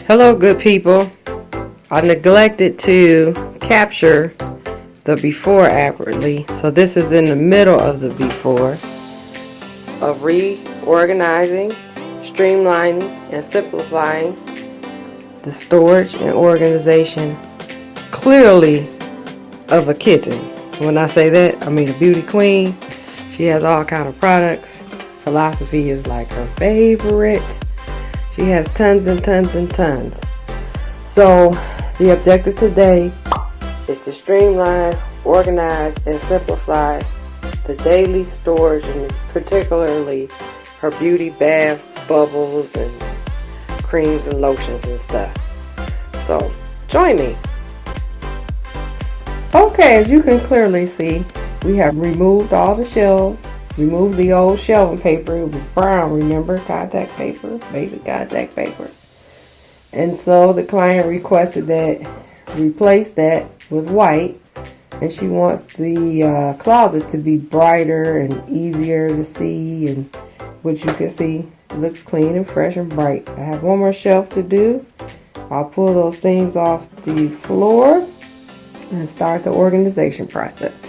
Hello, good people. I neglected to capture the before accurately, so this is in the middle of the before of reorganizing, streamlining, and simplifying the storage and organization clearly of a kitten. When I say that, I mean a beauty queen. She has all kind of products. Philosophy is like her favorite. She has tons and tons and tons. So the objective today is to streamline, organize, and simplify the daily storage, and particularly her beauty bath bubbles and creams and lotions and stuff. So join me. Okay, as you can clearly see, we have removed all the shelves. Remove the old shelving paper. It was brown, remember? Contact paper, basic contact paper. And so the client requested that replace that with white. And she wants the closet to be brighter and easier to see. And which you can see, it looks clean and fresh and bright. I have one more shelf to do. I'll pull those things off the floor and start the organization process.